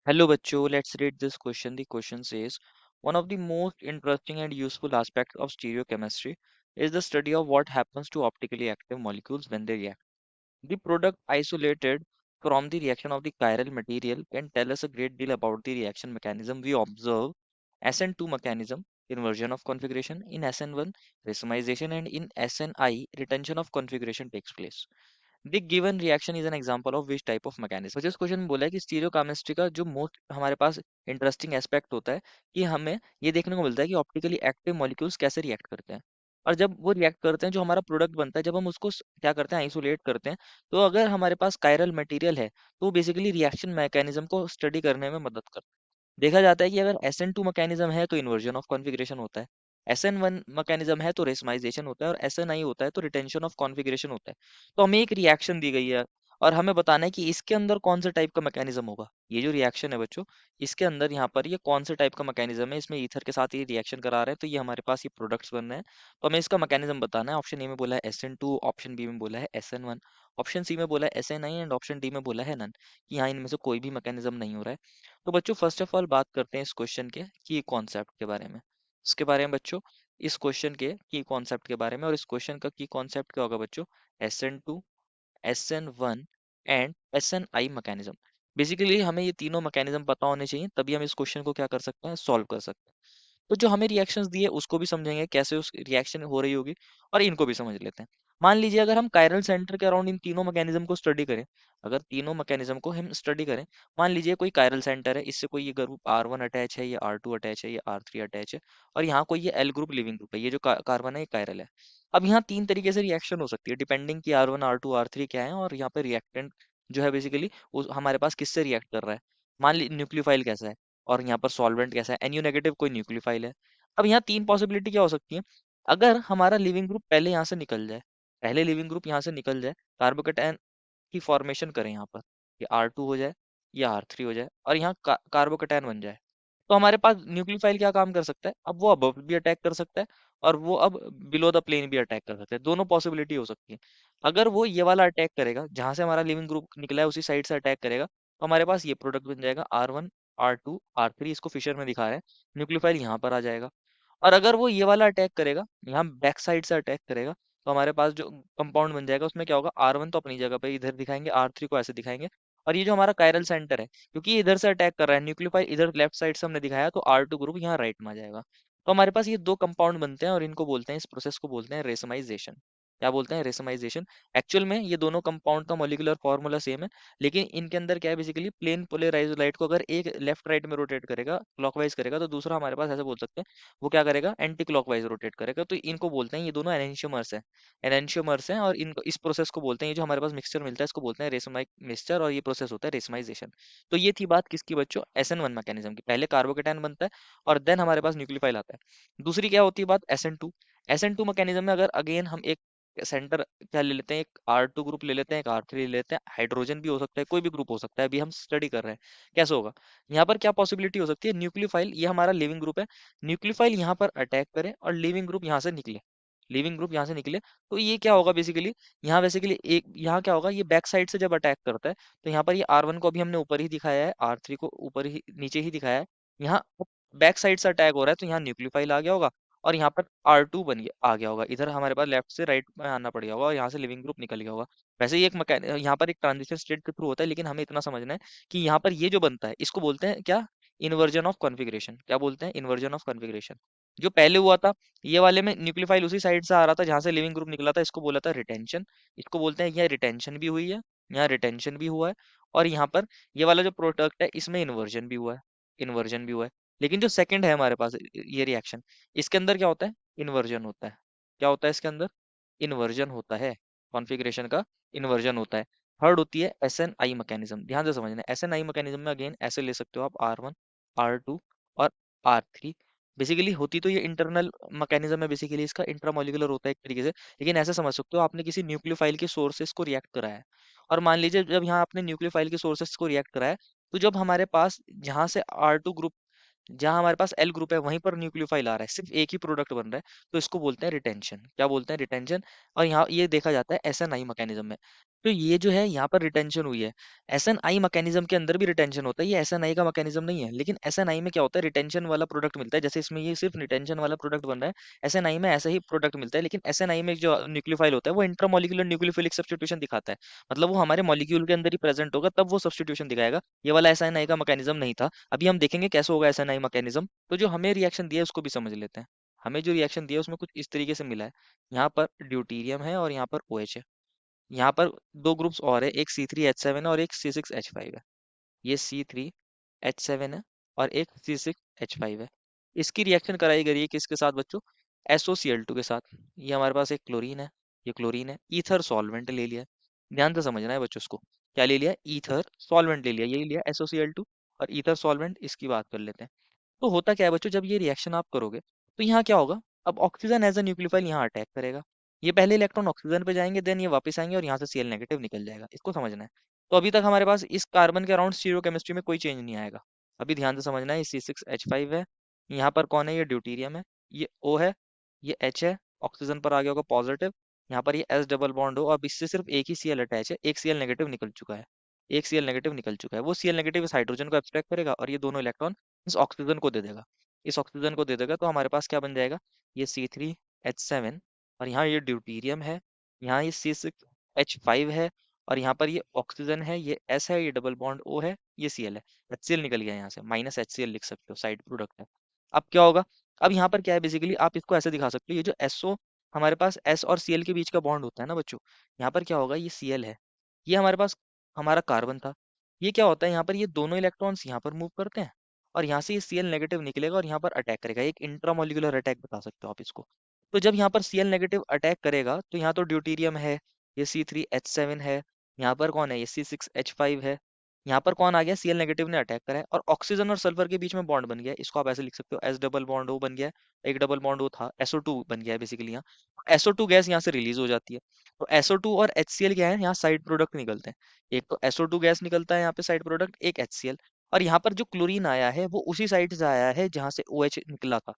Hello bachcho, let's read this question. The question says, one of the most interesting and useful aspects of stereochemistry is the study of what happens to optically active molecules when they react. The product isolated from the reaction of the chiral material can tell us a great deal about the reaction mechanism we observe. SN2 mechanism, inversion of configuration; in SN1, racemization; and in SNI, retention of configuration takes place. The given reaction is an example of which type of mechanism। मुझे इस question में बोला है कि stereochemistry का जो most हमारे पास interesting aspect होता है कि हमें ये देखने को मिलता है कि ऑप्टिकली एक्टिव मॉलिक्यूल्स कैसे रिएक्ट करते हैं। और जब वो रिएक्ट करते हैं जो हमारा प्रोडक्ट बनता है, जब हम उसको क्या करते हैं, आइसोलेट करते हैं, तो अगर हमारे पास कायरल मटेरियल है तो बेसिकली रिएक्शन मैकेनिज्म को स्टडी करने में मदद करता है। देखा जाता है कि अगर SN2 मैकेनिज्म है तो इन्वर्जन ऑफ कॉन्फ़िगरेशन होता है, SN1 मैकेनिज्म है तो रेसमाइजेशन होता है, और SNI होता है तो रिटेंशन ऑफ कॉन्फ़िगरेशन होता है। तो हमें एक रिएक्शन दी गई है और हमें बताना है कि इसके अंदर कौन से टाइप का मैकेनिज्म होगा। ये जो रिएक्शन है बच्चों, इसके अंदर यहाँ पर ये कौन से टाइप का मैकेनिज्म है, इसमें ईथर के साथ ये रिएक्शन करा रहे हैं तो ये हमारे पास ये प्रोडक्ट्स बन रहे हैं। तो हमें इसका मैकेनिज्म बताना है। ऑप्शन ए में बोला है SN2, ऑप्शन बी में बोला है SN1, ऑप्शन सी में बोला है SNI, एंड ऑप्शन डी में बोला है नन, कि यहाँ इनमें से कोई भी मैकेनिज्म नहीं हो रहा है। तो बच्चों फर्स्ट ऑफ ऑल बात करते हैं इस क्वेश्चन के की कॉन्सेप्ट के बारे में। इसके बारे में बच्चों, इस क्वेश्चन के की कॉन्सेप्ट के बारे में, और इस क्वेश्चन का की कॉन्सेप्ट क्या होगा बच्चों? SN2, SN1 and SNI mechanism. Basically हमें ये तीनों मैकेनिज्म पता होने चाहिए, तभी हम इस क्वेश्चन को क्या कर सकते हैं, सॉल्व कर सकते हैं। तो जो हमें रिएक्शंस दिए उसको भी समझेंगे कैसे उस रिएक्शन हो रही होगी, और इनको भी समझ लेते हैं। मान लीजिए अगर हम कायरल सेंटर के अराउंड इन तीनों मैकेनिज्म को स्टडी करें, अगर तीनों मैकेनिज्म को हम स्टडी करें, मान लीजिए कोई कायरल सेंटर है, इससे कोई ये ग्रुप R1 अटैच है, ये R2 अटैच है, ये R3 अटैच है, और यहाँ कोई ये L ग्रुप लिविंग ग्रुप है, ये जो कार्बन है ये कायरल है। अब यहाँ तीन तरीके से रिएक्शन हो सकती है डिपेंडिंग कि R1 R2 R3 क्या है, और यहाँ पे रिएक्टेंट जो है बेसिकली हमारे पास किससे रिएक्ट कर रहा है। मान ली न्यूक्लियोफाइल कैसा है, और यहाँ पर सॉल्वेंट कैसा है, NU नेगेटिव कोई न्यूक्लियोफाइल है। अब यहाँ तीन पॉसिबिलिटी क्या हो सकती है। अगर हमारा लिविंग ग्रुप पहले यहाँ से निकल जाए, पहले लिविंग ग्रुप यहाँ से निकल जाए, कार्बोकेटायन की फॉर्मेशन करें यहाँ पर, ये R2 हो जाए या R3 हो जाए, और यहाँ कार्बोकेटायन बन जाए, तो हमारे पास न्यूक्लियोफाइल क्या काम कर सकता है, अब वो अबव भी अटैक कर सकता है, और वो अब बिलो द प्लेन भी अटैक कर सकता है। दोनों पॉसिबिलिटी हो सकती है। अगर वो ये वाला अटैक करेगा जहां से हमारा लिविंग ग्रुप निकला है, उसी साइड से अटैक करेगा, तो हमारे पास ये प्रोडक्ट बन जाएगा R1 R2 R3, इसको फिशर में दिखा रहे हैं, न्यूक्लियोफाइल यहाँ पर आ जाएगा। और अगर वो ये वाला अटैक करेगा, यहाँ बैक साइड से अटैक करेगा, तो हमारे पास जो कंपाउंड बन जाएगा उसमें क्या होगा, R1 तो अपनी जगह पे इधर दिखाएंगे, R3 को ऐसे दिखाएंगे, और ये जो हमारा कायरल सेंटर है, क्योंकि ये इधर से अटैक कर रहा है, न्यूक्लियोफाइल इधर लेफ्ट साइड से हमने दिखाया, तो R2 ग्रुप यहाँ राइट में आ जाएगा। तो हमारे पास ये दो कंपाउंड बनते हैं, और इनको बोलते हैं, इस प्रोसेस को बोलते हैं रेसमाइजेशन। क्या बोलते हैं? रेसमाइजेशन। एक्चुअल में ये दोनों कंपाउंड का मॉलिक्यूलर फॉर्मूला सेम है, लेकिन इनके अंदर क्या है, बेसिकली प्लेन पोलराइज्ड लाइट को अगर एक लेफ्ट राइट में रोटेट करेगा, क्लॉकवाइज करेगा, तो दूसरा हमारे पास ऐसे बोल सकते हैं, वो क्या करेगा, एंटी क्लॉकवाइज रोटेट करेगा। तो इनको बोलते हैं, ये दोनों एनेंशियोमर्स हैं, एनेंशियोमर्स हैं, और इनको इस प्रोसेस को बोलते हैं, ये जो हमारे पास मिक्सचर मिलता है इसको बोलते हैं रेसमाइक मिक्सचर, और ये प्रोसेस होता है रेसमाइजेशन। तो ये थी बात किसकी बच्चों, SN1 मैकेनिज्म की। पहले कार्बोकेटायन बनता है और देन हमारे पास न्यूक्लियोफाइल आता है। दूसरी क्या होती है बात, SN2। SN2 मैकेनिज्म में अगर अगेन हम एक सेंटर क्या ले लेते हैं, एक R2 ग्रुप ले लेते हैं, एक R3 ले लेते हैं, हाइड्रोजन भी हो सकता है, कोई भी ग्रुप हो सकता है, अभी हम स्टडी कर रहे हैं कैसे होगा। यहाँ पर क्या पॉसिबिलिटी हो सकती है, न्यूक्लियोफाइल, ये हमारा लिविंग ग्रुप है, न्यूक्लियोफाइल यहाँ पर अटैक करे और लिविंग ग्रुप यहाँ से निकले, लिविंग ग्रुप यहाँ से निकले, तो ये क्या होगा बेसिकली, यहाँ बेसिकली एक यहाँ क्या होगा, ये बैक साइड से जब अटैक करता है, तो यहाँ पर ये R1 को अभी हमने ऊपर ही दिखाया है, R3 को ऊपर ही नीचे ही दिखाया है, यहाँ बैक साइड से अटैक हो रहा है, तो यहाँ न्यूक्लियोफाइल आ गया होगा, और यहाँ पर R2 बन गया आ गया होगा, इधर हमारे पास लेफ्ट से राइट में आना पड़ गया होगा, और यहाँ से लिविंग ग्रुप निकल गया होगा। वैसे ही एक यहाँ पर एक ट्रांजिशन स्टेट के थ्रू होता है, लेकिन हमें इतना समझना है कि यहाँ पर ये जो बनता है इसको बोलते हैं क्या, इन्वर्जन ऑफ कॉन्फ़िगरेशन। क्या बोलते हैं, इन्वर्जन ऑफ कॉन्फ़िगरेशन। जो पहले हुआ था, ये वाले में न्यूक्लियोफाइल उसी साइड से आ रहा था जहां से लिविंग ग्रुप निकला था, इसको बोला था रिटेंशन। इसको बोलते हैं, यह रिटेंशन भी हुई है, यहाँ रिटेंशन भी हुआ है, और यहाँ पर ये वाला जो प्रोडक्ट है इसमें इन्वर्जन भी हुआ है, इन्वर्जन भी हुआ है। लेकिन जो सेकंड है हमारे पास ये रिएक्शन, इसके अंदर क्या होता है, इन्वर्जन होता है। क्या होता है इसके अंदर, इन्वर्जन होता है, कॉन्फ़िगरेशन का इन्वर्जन होता है। थर्ड होती है SNI मैकेनिज्म। ध्यान से समझना, SNI मैकेनिज्म में अगेन ऐसे ले सकते हो आप, R1 R2 और R3। बेसिकली होती तो ये इंटरनल मैकेनिज्म है, बेसिकली इसका इंट्रामोलिकुलर होता है एक तरीके से, लेकिन ऐसे समझ सकते हो, आपने किसी न्यूक्लियोफाइल के सोर्सेस को रिएक्ट कराया है, और मान लीजिए जब यहाँ आपने न्यूक्लियोफाइल के सोर्सेस को रिएक्ट कराया, तो जब हमारे पास जहाँ से R2 ग्रुप, जहाँ हमारे पास L ग्रुप है, वहीं पर न्यूक्लियोफाइल आ रहा है, सिर्फ एक ही प्रोडक्ट बन रहा है, तो इसको बोलते हैं रिटेंशन। क्या बोलते हैं, रिटेंशन। और यहाँ ये देखा जाता है SNI मैकेनिज्म में। तो ये जो है यहाँ पर रिटेंशन हुई है। एसएनआई मैकेनिज्म के अंदर भी रिटेंशन होता है, ये एसएनआई का मैकेनिज्म नहीं है, लेकिन एसएनआई में क्या होता है, रिटेंशन वाला प्रोडक्ट मिलता है। जैसे इसमें ये सिर्फ रिटेंशन वाला प्रोडक्ट बन रहा है, एसएनआई में ऐसा ही प्रोडक्ट मिलता है, लेकिन एसएनआई में जो न्यूक्लियोफाइल होता है वो इंट्रामोलिकुलर न्यूक्लियोफिलिक सब्स्टिट्यूशन दिखाता है। मतलब वो हमारे मॉलिक्यूल के अंदर ही प्रेजेंट होगा, तब वो सब्स्टिट्यूशन दिखाएगा। ये वाला एसएनआई का मैकेनिज्म नहीं था। अभी हम देखेंगे कैसे होगा एसएनआई मैकेनिज्म। तो जो हमें रिएक्शन दिया है उसको भी समझ लेते हैं। हमें जो रिएक्शन दिया है उसमें कुछ इस तरीके से मिला है। यहाँ पर ड्यूटीरियम है और यहाँ पर OH है। यहाँ पर दो ग्रुप्स और है, एक C3H7 है और एक C6H5 है। ये C3H7 है और एक C6H5 है। इसकी रिएक्शन कराई गई है किसके साथ बच्चों? SOCl2 के साथ। ये हमारे पास एक क्लोरीन है, ये क्लोरीन है, ईथर सॉल्वेंट ले लिया है। ध्यान से समझना है बच्चों इसको। क्या ले लिया? ईथर सॉल्वेंट ले लिया, यही लिया SOCl2 और ईथर सॉल्वेंट। इसकी बात कर लेते हैं। तो होता क्या है बच्चों, जब ये रिएक्शन आप करोगे तो यहाँ क्या होगा, अब ऑक्सीजन एज अ न्यूक्लियोफाइल यहाँ अटैक करेगा। ये पहले इलेक्ट्रॉन ऑक्सीजन पे जाएंगे, देन ये वापस आएंगे और यहाँ से Cl नेगेटिव निकल जाएगा। इसको समझना है। तो अभी तक हमारे पास इस कार्बन के अराउंड स्टीरियोकेमिस्ट्री में कोई चेंज नहीं आएगा। अभी ध्यान से समझना है, ये C6H5 है, यहाँ पर कौन है, ये ड्यूटीरियम है, ये O है, ये H है, ऑक्सीजन पर आ गया होगा पॉजिटिव। यहाँ पर ये S डबल बॉन्ड हो, अब इससे सिर्फ एक ही Cl अटैच है, एक Cl नेगेटिव निकल चुका है। एक Cl नेगेटिव निकल चुका है, वो Cl नेगेटिव इस हाइड्रोजन को एब्स्ट्रैक्ट करेगा और ये दोनों इलेक्ट्रॉन इस ऑक्सीजन को दे देगा। इस ऑक्सीजन को दे देगा तो हमारे पास क्या बन जाएगा, ये C3H7 और यहाँ ये ड्यूटीरियम है, यहाँ ये C6H5 है और यहाँ पर ये ऑक्सीजन है, ये S है, ये डबल बॉन्ड O है, ये Cl है। HCl निकल गया यहाँ से, माइनस HCl लिख सकते हो, साइड प्रोडक्ट है। अब क्या होगा, अब यहाँ पर क्या है, बेसिकली आप इसको ऐसे दिखा सकते हो, ये जो SO हमारे पास S और Cl के बीच का बॉन्ड होता है ना बच्चों, यहाँ पर क्या होगा, ये Cl है, ये हमारे पास हमारा कार्बन था। ये क्या होता है, यहाँ पर ये दोनों इलेक्ट्रॉन्स यहाँ पर मूव करते हैं और यहाँ से ये Cl नेगेटिव निकलेगा और यहाँ पर अटैक करेगा। एक इंट्रामोलिकुलर अटैक बता सकते हो आप इसको। तो जब यहाँ पर Cl नेगेटिव अटैक करेगा तो यहाँ तो ड्यूटीरियम है, ये C3H7 है, यहाँ पर कौन है, ये C6H5 है, यहाँ पर कौन आ गया, Cl नेगेटिव ने अटैक करा है और ऑक्सीजन और सल्फर के बीच में बॉन्ड बन गया है। इसको आप ऐसे लिख सकते हो, S डबल बॉन्ड O बन गया है, एक डबल बॉन्ड O था, SO2 बन गया है बेसिकली यहाँ। SO2 गैस यहाँ से रिलीज हो जाती है। तो SO2 और HCl क्या है, यहाँ साइड प्रोडक्ट निकलते हैं। एक तो SO2 गैस निकलता है यहाँ पे साइड प्रोडक्ट, एक HCl। और यहाँ पर जो क्लोरीन आया है वो उसी साइड से आया है जहाँ से OH निकला था।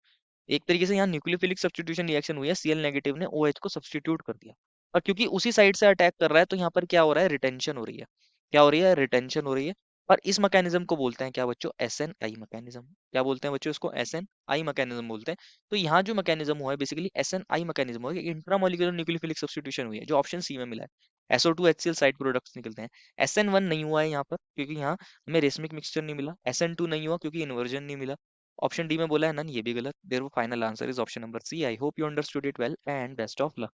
एक तरीके से यहाँ न्यूक्लियोफिलिक सब्स्टिट्यूशन रिएक्शन हुई है, Cl नेगेटिव ने OH को सब्स्टिट्यूट कर दिया। और क्योंकि उसी साइड से अटैक कर रहा है तो यहाँ पर क्या हो रहा है, रिटेंशन हो रही है। क्या हो रही है, रिटेंशन हो रही है। और इस मैकेनिज्म को बोलते हैं क्या बच्चों, SNI मैकेनिज्म। क्या बोलते हैं बच्चों इसको, SNI मैकेनिज्म बोलते हैं। तो यहाँ जो मैकेनिज्म हुआ है बेसिकली SNI मैकेनिज्म हुआ है, इंट्रामोलिकुलर न्यूक्लियोफिलिक सब्स्टिट्यूशन हुई है, जो ऑप्शन सी में मिला है। SO2 HCl साइड प्रोडक्ट्स निकलते हैं। SN1 नहीं हुआ है यहाँ पर क्योंकि यहाँ हमें रेसमिक मिक्सचर नहीं मिला। SN2 नहीं हुआ क्योंकि इन्वर्जन नहीं मिला। ऑप्शन डी में बोला है नन, ये भी गलत। Their final answer is option number C. I hope you understood it well and best of luck.